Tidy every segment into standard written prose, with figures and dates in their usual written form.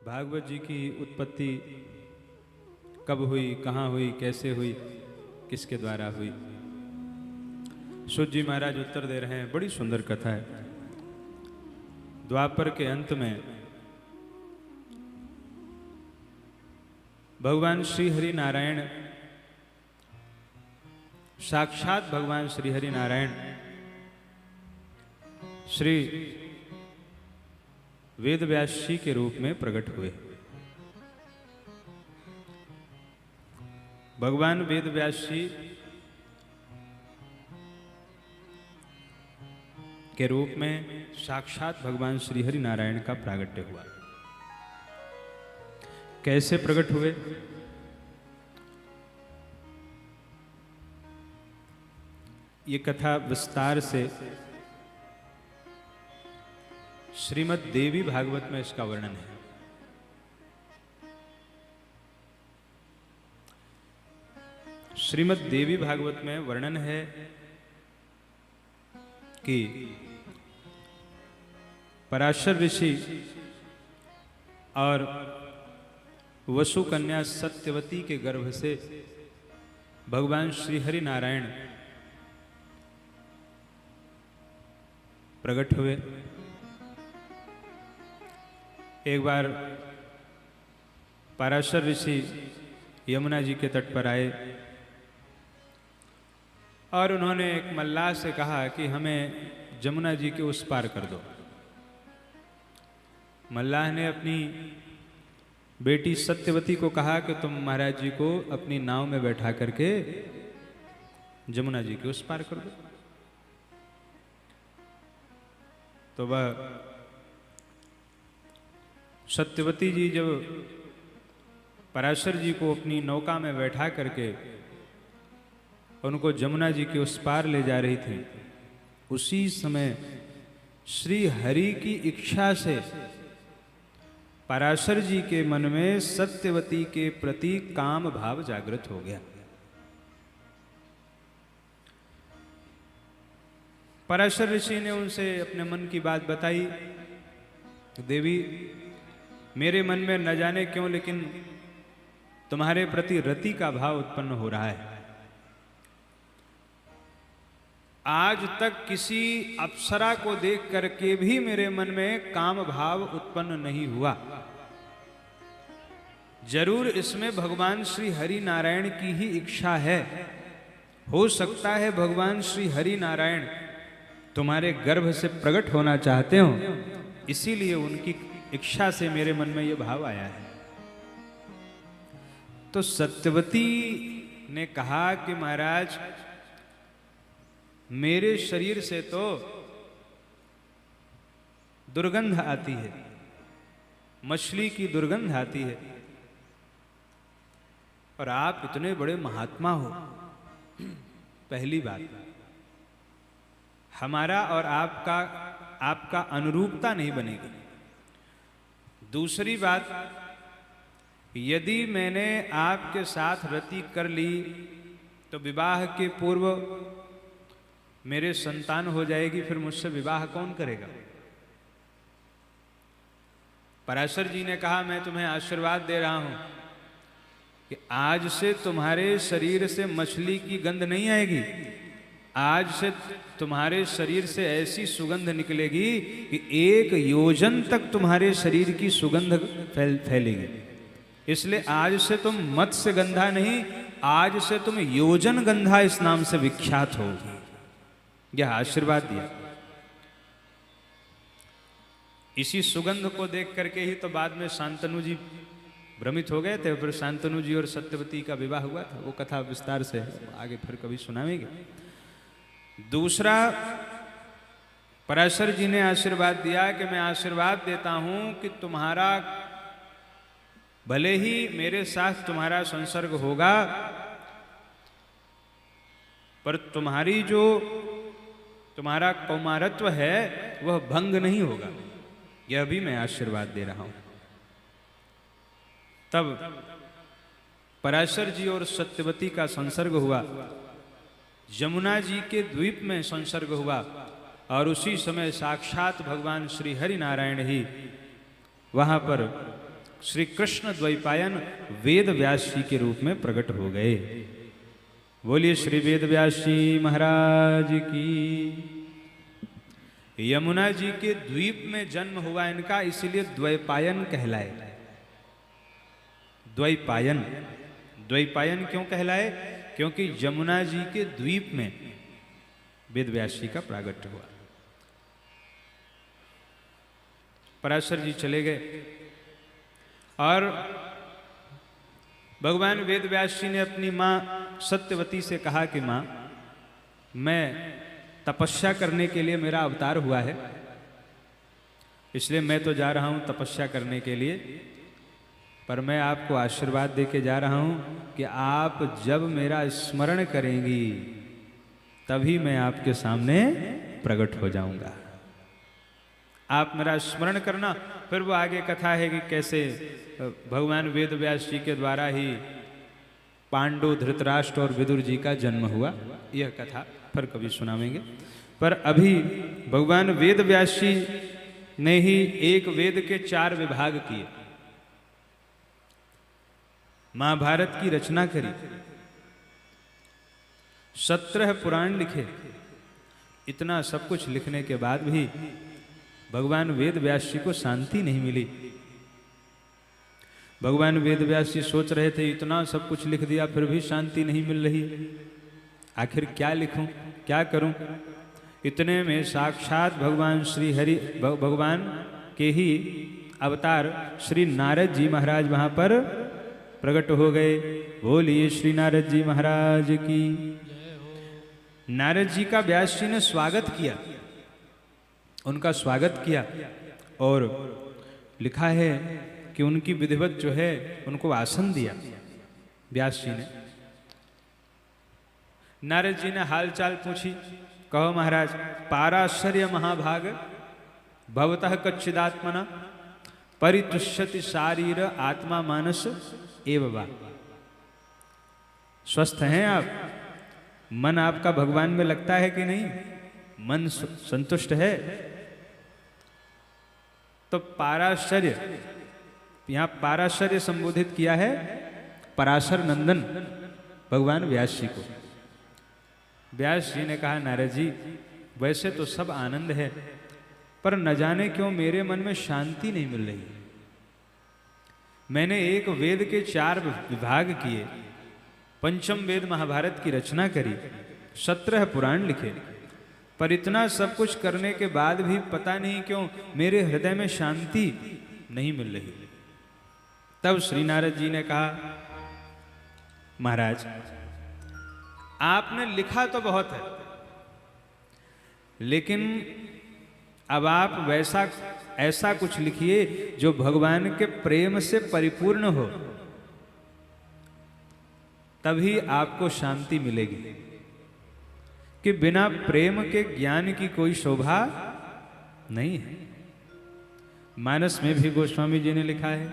भागवत जी की उत्पत्ति कब हुई, कहाँ हुई, कैसे हुई, किसके द्वारा हुई। सूत जी महाराज उत्तर दे रहे हैं। बड़ी सुंदर कथा है। द्वापर के अंत में भगवान श्री हरि नारायण, साक्षात भगवान श्री हरि नारायण श्री वेद व्यास जी के रूप में प्रकट हुए। भगवान वेद व्यास जी के रूप में साक्षात भगवान श्री हरि नारायण का प्रागट्य हुआ। कैसे प्रकट हुए? ये कथा विस्तार से श्रीमद् देवी भागवत में इसका वर्णन है। श्रीमद् देवी भागवत में वर्णन है कि पराशर ऋषि और वसु कन्या सत्यवती के गर्भ से भगवान श्री हरि नारायण प्रकट हुए। एक बार पराशर ऋषि यमुना जी के तट पर आए और उन्होंने एक मल्लाह से कहा कि हमें जमुना जी के उस पार कर दो। मल्लाह ने अपनी बेटी सत्यवती को कहा कि तुम महाराज जी को अपनी नाव में बैठा करके जमुना जी के उस पार कर दो। तो वह सत्यवती जी जब पराशर जी को अपनी नौका में बैठा करके उनको जमुना जी के उस पार ले जा रही थी, उसी समय श्री हरि की इच्छा से पराशर जी के मन में सत्यवती के प्रति काम भाव जागृत हो गया। पराशर ऋषि ने उनसे अपने मन की बात बताई। देवी, मेरे मन में न जाने क्यों लेकिन तुम्हारे प्रति रति का भाव उत्पन्न हो रहा है। आज तक किसी अप्सरा को देख करके भी मेरे मन में काम भाव उत्पन्न नहीं हुआ। जरूर इसमें भगवान श्री हरि नारायण की ही इच्छा है। हो सकता है भगवान श्री हरि नारायण तुम्हारे गर्भ से प्रकट होना चाहते हो, इसीलिए उनकी इच्छा से मेरे मन में यह भाव आया है। तो सत्यवती ने कहा कि महाराज, मेरे शरीर से तो दुर्गंध आती है, मछली की दुर्गंध आती है, और आप इतने बड़े महात्मा हो। पहली बात, हमारा और आपका अनुरूपता नहीं बनेगी। दूसरी बात, यदि मैंने आपके साथ रति कर ली तो विवाह के पूर्व मेरे संतान हो जाएगी, फिर मुझसे विवाह कौन करेगा? पराशर जी ने कहा, मैं तुम्हें आशीर्वाद दे रहा हूं कि आज से तुम्हारे शरीर से मछली की गंध नहीं आएगी। आज से तुम्हारे शरीर से ऐसी सुगंध निकलेगी कि 1 योजन तक तुम्हारे शरीर की सुगंध फैलेगी। इसलिए आज से तुम मत्स्य गंधा नहीं, आज से तुम योजन गंधा इस नाम से विख्यात होगी। यह आशीर्वाद दिया। इसी सुगंध को देख करके ही तो बाद में शांतनु जी भ्रमित हो गए थे। फिर शांतनु जी और सत्यवती का विवाह हुआ था। वो कथा विस्तार से आगे फिर कभी सुनावेंगे। दूसरा, पराशर जी ने आशीर्वाद दिया कि मैं आशीर्वाद देता हूं कि तुम्हारा, भले ही मेरे साथ तुम्हारा संसर्ग होगा, पर तुम्हारा कौमारत्व है वह भंग नहीं होगा। यह भी मैं आशीर्वाद दे रहा हूं। तब पराशर जी और सत्यवती का संसर्ग हुआ। यमुना जी के द्वीप में संसर्ग हुआ और उसी समय साक्षात भगवान श्री हरि नारायण ही वहां पर श्री कृष्ण द्वैपायन वेद व्यास जी के रूप में प्रकट हो गए। बोलिए श्री वेद व्यास जी महाराज की। यमुना जी के द्वीप में जन्म हुआ इनका, इसलिए द्वैपायन कहलाए। द्वैपायन, द्वैपायन क्यों कहलाए? क्योंकि यमुना जी के द्वीप में वेद व्यास जी का प्रागट्य हुआ। पराशर जी चले गए और भगवान वेद व्यास जी ने अपनी मां सत्यवती से कहा कि मां, मैं तपस्या करने के लिए मेरा अवतार हुआ है, इसलिए मैं तो जा रहा हूं तपस्या करने के लिए, पर मैं आपको आशीर्वाद दे के जा रहा हूं कि आप जब मेरा स्मरण करेंगी तभी मैं आपके सामने प्रकट हो जाऊंगा। आप मेरा स्मरण करना। फिर वो आगे कथा है कि कैसे भगवान वेद व्यास जी के द्वारा ही पांडु, धृतराष्ट्र और विदुर जी का जन्म हुआ। यह कथा फिर कभी सुनावेंगे। पर अभी भगवान वेद व्यास जी ने ही एक वेद के 4 विभाग किए, महाभारत की रचना करी, 17 पुराण लिखे। इतना सब कुछ लिखने के बाद भी भगवान वेद व्यास जी को शांति नहीं मिली। भगवान वेद व्यास जी सोच रहे थे इतना सब कुछ लिख दिया फिर भी शांति नहीं मिल रही, आखिर क्या लिखूं, क्या करूं। इतने में साक्षात भगवान श्री हरि भगवान के ही अवतार श्री नारद जी महाराज वहां पर प्रकट हो गए। बोलिए श्री नारद जी महाराज की। नारद जी का व्यास जी ने स्वागत किया, उनका स्वागत किया और लिखा है कि उनकी विधिवत जो है उनको आसन दिया व्यास जी ने। नारद जी ने हालचाल पूछी, कहो महाराज, पाराशर्य महाभाग भवतः कच्चिदात्मना परितुष्यति शारीर आत्मा मानस एव वा। स्वस्थ हैं आप? मन आपका भगवान में लगता है कि नहीं? मन संतुष्ट है? तो पाराशर्य, यहां पाराशर्य संबोधित किया है पराशर नंदन भगवान व्यास जी को। व्यास जी ने कहा, नारद जी वैसे तो सब आनंद है, पर न जाने क्यों मेरे मन में शांति नहीं मिल रही। मैंने एक वेद के 4 विभाग किए, पंचम वेद महाभारत की रचना करी, 17 पुराण लिखे, पर इतना सब कुछ करने के बाद भी पता नहीं क्यों मेरे हृदय में शांति नहीं मिल रही। तब श्री नारद जी ने कहा, महाराज आपने लिखा तो बहुत है, लेकिन अब आप वैसा ऐसा कुछ लिखिए जो भगवान के प्रेम से परिपूर्ण हो, तभी आपको शांति मिलेगी। कि बिना प्रेम के ज्ञान की कोई शोभा नहीं है। मानस में भी गोस्वामी जी ने लिखा है,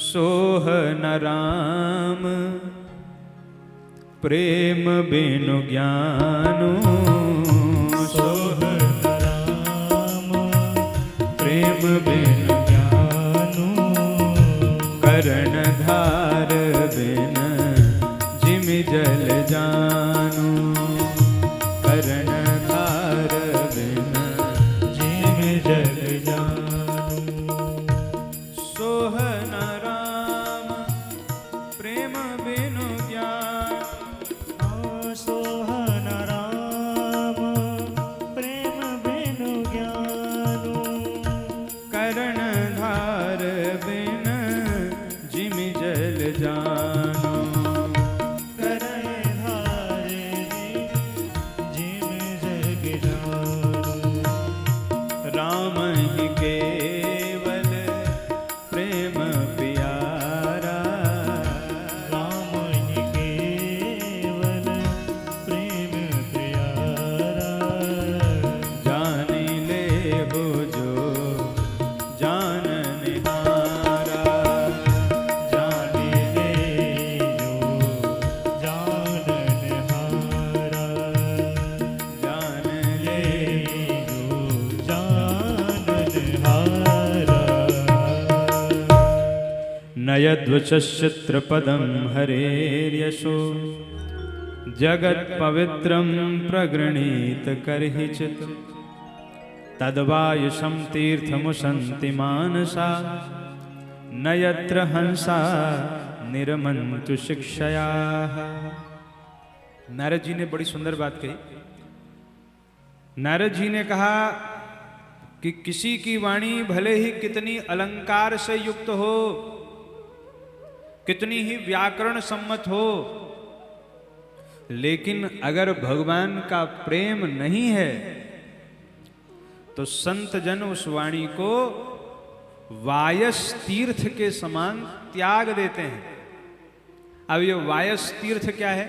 सोह न राम प्रेम बिनु ज्ञानु, सोह न राम प्रेम बिनु ज्ञानु, करण धार बिन जिम जल जानु, करण धार बिन जिम जल जानु। सोह न राम प्रेम बिनु ज्ञान, सोह न राम प्रेम बिनु ज्ञानु, करण धार बिन जिम जल जानु, करण धार जिम जग जानु। राम ही केवल प्रेम प्यारा, राम ही केवल प्रेम प्यारा, जान ले हो जो जान नयद्वचश्चित्रपदं हरेर्यशो जगत्पवित्रं प्रगृणीत कर्हिचित् तद्वायुषं तीर्थमुशन्ति मानसा न यत्र हंसा निरमन्तु शिक्षया। नारद जी ने बड़ी सुंदर बात कही। नारद जी ने कहा कि किसी की वाणी भले ही कितनी अलंकार से युक्त हो, कितनी ही व्याकरण सम्मत हो, लेकिन अगर भगवान का प्रेम नहीं है तो संत जन उस वाणी को वायस तीर्थ के समान त्याग देते हैं। अब ये वायस तीर्थ क्या है?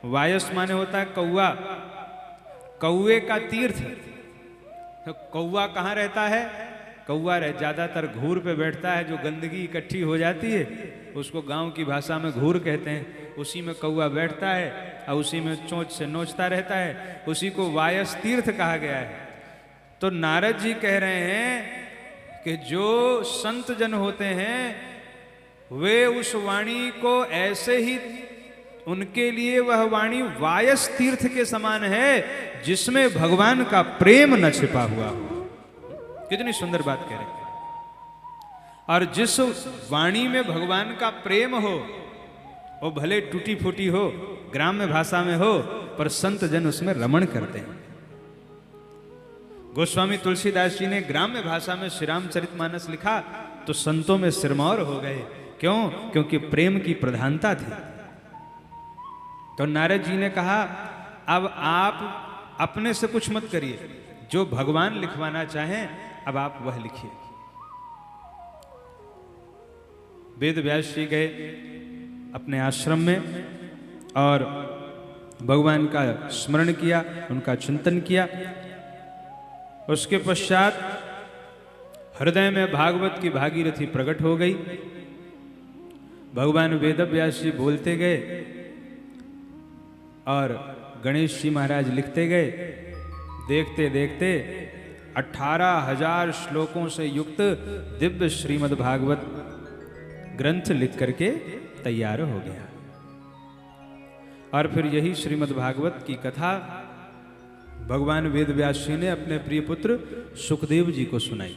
वायस माने होता है कौवा, कौवे का तीर्थ। तो कौवा कहाँ रहता है? कौवा ज्यादातर घूर पे बैठता है, जो गंदगी इकट्ठी हो जाती है उसको गांव की भाषा में घूर कहते हैं। उसी में कौवा बैठता है और उसी में चोंच से नोचता रहता है, उसी को वायस तीर्थ कहा गया है। तो नारद जी कह रहे हैं कि जो संत जन होते हैं वे उस वाणी को ऐसे ही, उनके लिए वह वाणी वायस तीर्थ के समान है जिसमें भगवान का प्रेम न छिपा हुआ हो। कितनी सुंदर बात कह रहे हैं। और जिस वाणी में भगवान का प्रेम हो वो भले टूटी फूटी हो, ग्राम्य भाषा में हो, पर संत जन उसमें रमण करते हैं। गोस्वामी तुलसीदास जी ने ग्राम्य भाषा में श्री रामचरितमानस लिखा तो संतों में सिरमौर हो गए। क्यों? क्योंकि प्रेम की प्रधानता थी। तो नारद जी ने कहा अब आप अपने से कुछ मत करिए, जो भगवान लिखवाना चाहें अब आप वह लिखिए। वेद व्यास जी गए अपने आश्रम में और भगवान का स्मरण किया, उनका चिंतन किया। उसके पश्चात हृदय में भागवत की भागीरथी प्रकट हो गई। भगवान वेद व्यास जी बोलते गए और गणेश जी महाराज लिखते गए। देखते देखते 18,000 श्लोकों से युक्त दिव्य श्रीमद् भागवत ग्रंथ लिख करके तैयार हो गया। और फिर यही श्रीमद् भागवत की कथा भगवान वेद व्यास जी ने अपने प्रिय पुत्र सुखदेव जी को सुनाई।